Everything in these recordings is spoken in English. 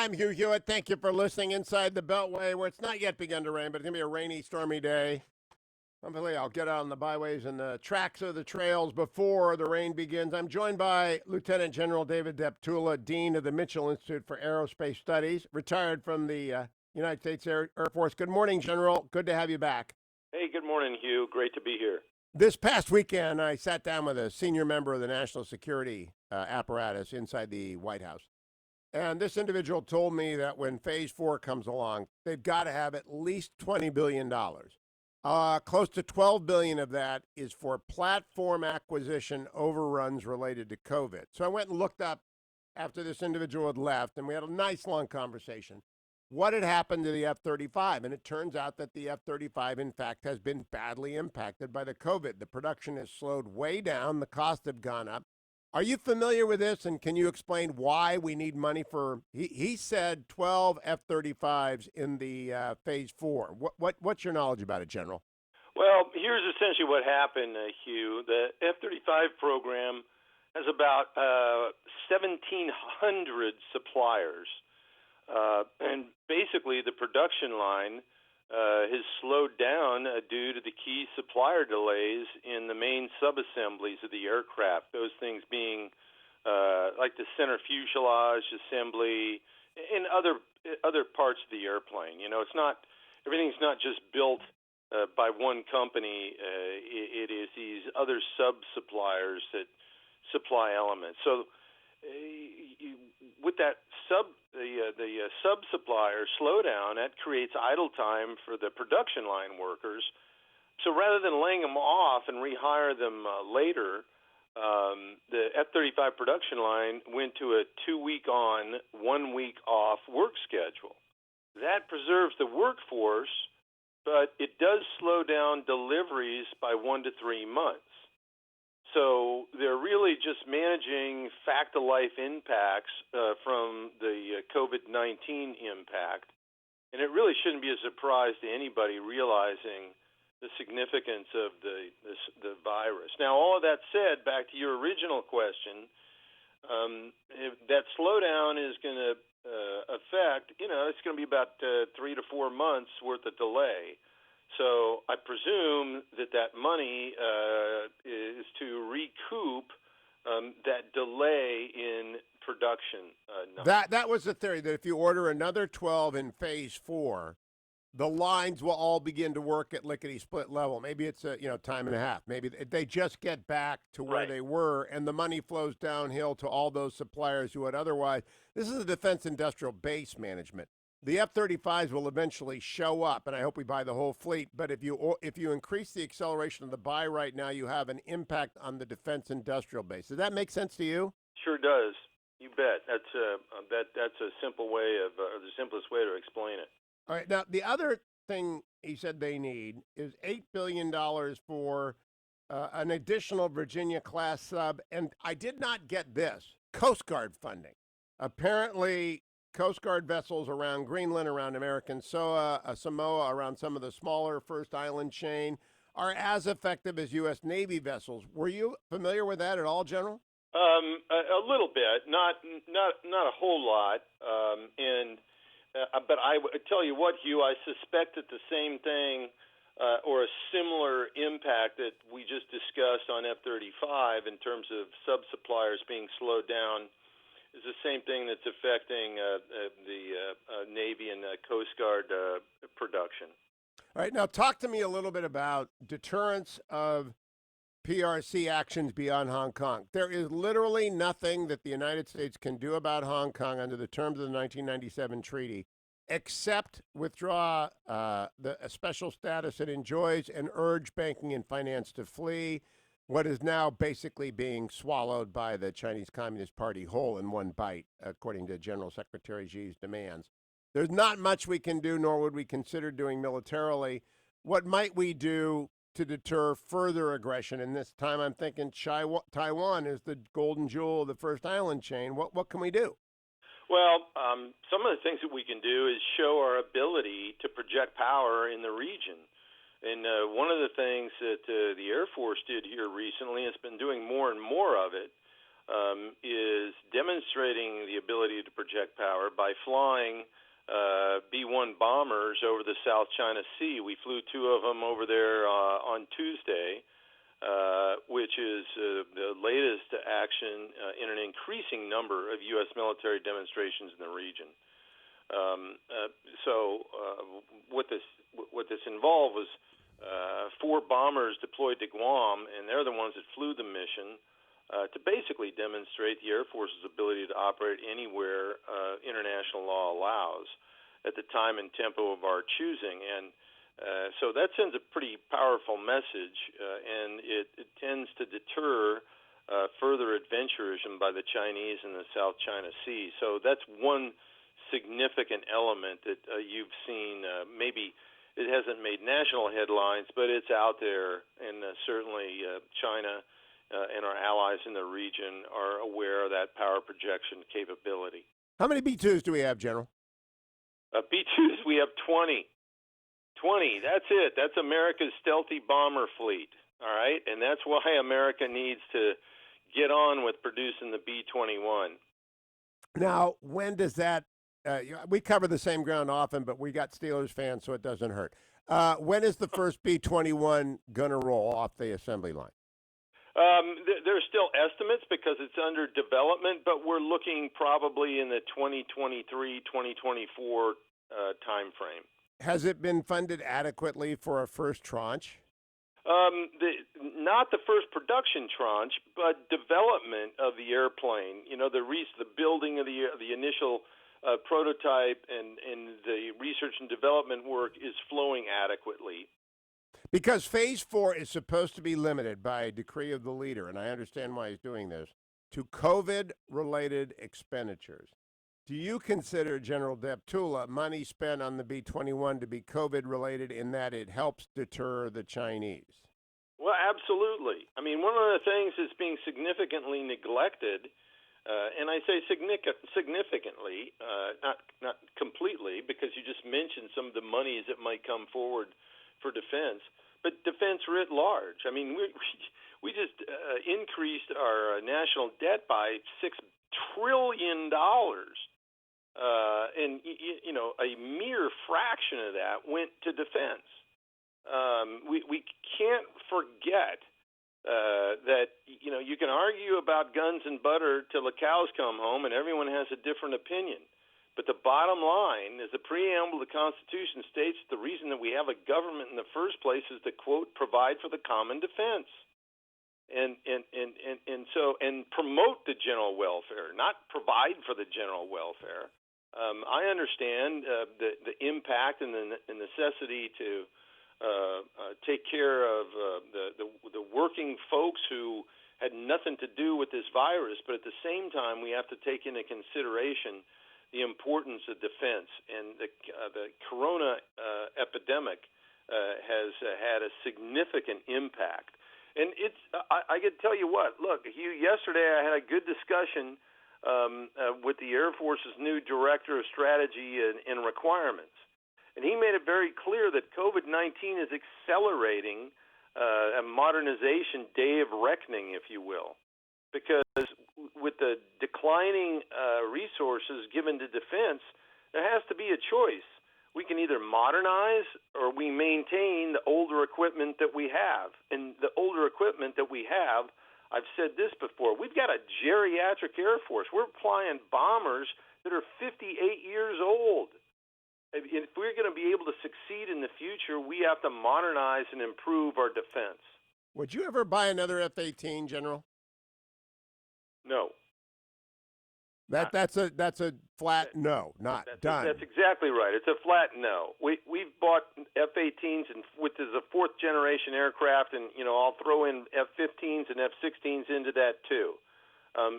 I'm Hugh Hewitt. Thank you for listening inside the Beltway, where it's not yet begun to rain, but it's going to be a rainy, stormy day. Hopefully, I'll get out on the byways and the tracks of the trails before the rain begins. I'm joined by Lieutenant General David Deptula, Dean of the Mitchell Institute for Aerospace Studies, retired from the United States Air Force. Good morning, General. Good to have you back. Hey, good morning, Hugh. Great to be here. This past weekend, I sat down with a senior member of the national security apparatus inside the White House. And this individual told me that when phase 4 comes along, they've got to have at least $20 billion. Close to $12 billion of that is for platform acquisition overruns related to COVID. So I went and looked up after this individual had left, and we had a nice long conversation. What had happened to the F-35? And it turns out that the F-35, in fact, has been badly impacted by the COVID. The production has slowed way down. The costs have gone up. Are you familiar with this, and can you explain why we need money for, he said 12 F-35s in the phase 4. What's your knowledge about it, General? Well, here's essentially what happened, Hugh. The F-35 program has about 1,700 suppliers, and basically the production line has slowed down due to the key supplier delays in the main subassemblies of the aircraft, those things being like the center fuselage assembly and other parts of the airplane. You know, everything's not just built by one company. It is these other sub-suppliers that supply elements. So with that sub-supplier slowdown, that creates idle time for the production line workers. So rather than laying them off and rehire them later, the F-35 production line went to a 2-week on, 1 week off work schedule. That preserves the workforce, but it does slow down deliveries by 1 to 3 months. So they're really just managing fact-of-life impacts from the COVID-19 impact. And it really shouldn't be a surprise to anybody realizing the significance of the virus. Now, all of that said, back to your original question, that slowdown is going to affect, it's going to be about 3 to 4 months worth of delay. So I presume that money is to recoup that delay in production. That was the theory, that if you order another 12 in phase 4, the lines will all begin to work at lickety-split level. Maybe it's a time and a half. Maybe they just get back to where they were, and the money flows downhill to all those suppliers who would otherwise. This is the Defense Industrial Base Management. The F-35s will eventually show up, and I hope we buy the whole fleet. But if you increase the acceleration of the buy right now, you have an impact on the defense industrial base. Does that make sense to you? Sure does. You bet. That's a simple way of the simplest way to explain it. All right. Now, the other thing he said they need is $8 billion for an additional Virginia-class sub, and I did not get this, Coast Guard funding. Apparently, Coast Guard vessels around Greenland, around American Samoa, around some of the smaller First Island chain are as effective as U.S. Navy vessels. Were you familiar with that at all, General? A little bit, not a whole lot, but I tell you what, Hugh, I suspect that the same thing or a similar impact that we just discussed on F-35 in terms of sub-suppliers being slowed down is the same thing that's affecting the Navy and Coast Guard production. All right. Now, talk to me a little bit about deterrence of PRC actions beyond Hong Kong. There is literally nothing that the United States can do about Hong Kong under the terms of the 1997 treaty except withdraw a special status it enjoys and urge banking and finance to flee, what is now basically being swallowed by the Chinese Communist Party whole in one bite, according to General Secretary Xi's demands. There's not much we can do, nor would we consider doing militarily. What might we do to deter further aggression? And this time I'm thinking Taiwan is the golden jewel of the First Island chain. What can we do? Well, some of the things that we can do is show our ability to project power in the region. And one of the things that the Air Force did here recently, has been doing more and more of it, is demonstrating the ability to project power by flying B-1 bombers over the South China Sea. We flew two of them over there on Tuesday, which is the latest action in an increasing number of U.S. military demonstrations in the region. What this involved was 4 bombers deployed to Guam, and they're the ones that flew the mission to basically demonstrate the Air Force's ability to operate anywhere international law allows at the time and tempo of our choosing. And so that sends a pretty powerful message, and it tends to deter further adventurism by the Chinese in the South China Sea. So that's one significant element that you've seen. Maybe it hasn't made national headlines, but it's out there, and certainly China and our allies in the region are aware of that power projection capability. How many B-2s do we have, General? B-2s, we have 20. 20, that's it. That's America's stealthy bomber fleet, all right? And that's why America needs to get on with producing the B-21. Now, when does that we cover the same ground often, but we got Steelers fans, so it doesn't hurt. When is the first B-21 going to roll off the assembly line? There's still estimates because it's under development, but we're looking probably in the 2023-2024 time frame. Has it been funded adequately for a first tranche? Not the first production tranche, but development of the airplane. You know, the building of the initial prototype and the research and development work is flowing adequately. Because Phase 4 is supposed to be limited by a decree of the leader, and I understand why he's doing this, to COVID-related expenditures. Do you consider, General Deptula, money spent on the B-21 to be COVID-related in that it helps deter the Chinese? Well, absolutely. I mean, one of the things that's being significantly neglected, and I say significantly, not completely, because you just mentioned some of the monies that might come forward for defense, but defense writ large. I mean, we just increased our national debt by $6 trillion, and you know, a mere fraction of that went to defense. We can't forget that, you know, you can argue about guns and butter till the cows come home, and everyone has a different opinion. But the bottom line is the preamble of the Constitution states the reason that we have a government in the first place is to, quote, provide for the common defense and promote the general welfare, not provide for the general welfare. I understand the impact and the necessity to take care of the working folks who had nothing to do with this virus, but at the same time we have to take into consideration the importance of defense, and the corona epidemic has had a significant impact. And I can tell you what, look, Hugh, yesterday I had a good discussion with the Air Force's new Director of Strategy and Requirements. And he made it very clear that COVID-19 is accelerating a modernization day of reckoning, if you will, because with the declining resources given to defense, there has to be a choice. We can either modernize or we maintain the older equipment that we have. And the older equipment that we have, I've said this before, we've got a geriatric Air Force. We're flying bombers that are 58 years old. If we're going to be able to succeed in the future, we have to modernize and improve our defense. Would you ever buy another F-18, General? No. That's a flat no, not done. That's exactly right. It's a flat no. We've bought F-18s, and which is a fourth generation aircraft, and you know I'll throw in F-15s and F-16s into that too.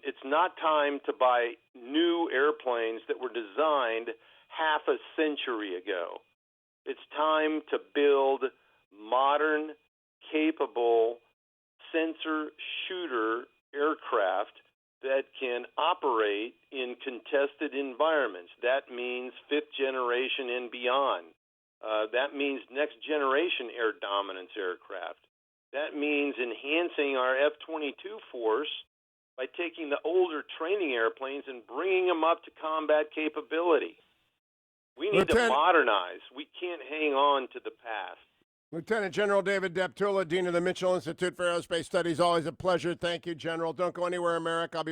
It's not time to buy new airplanes that were designed half a century ago. It's time to build modern, capable, sensor shooter aircraft that can operate in contested environments. That means fifth generation and beyond. That means next generation air dominance aircraft. That means enhancing our F-22 force by taking the older training airplanes and bringing them up to combat capability. We need to modernize. We can't hang on to the past. Lieutenant General David Deptula, Dean of the Mitchell Institute for Aerospace Studies. Always a pleasure. Thank you, General. Don't go anywhere, America. I'll be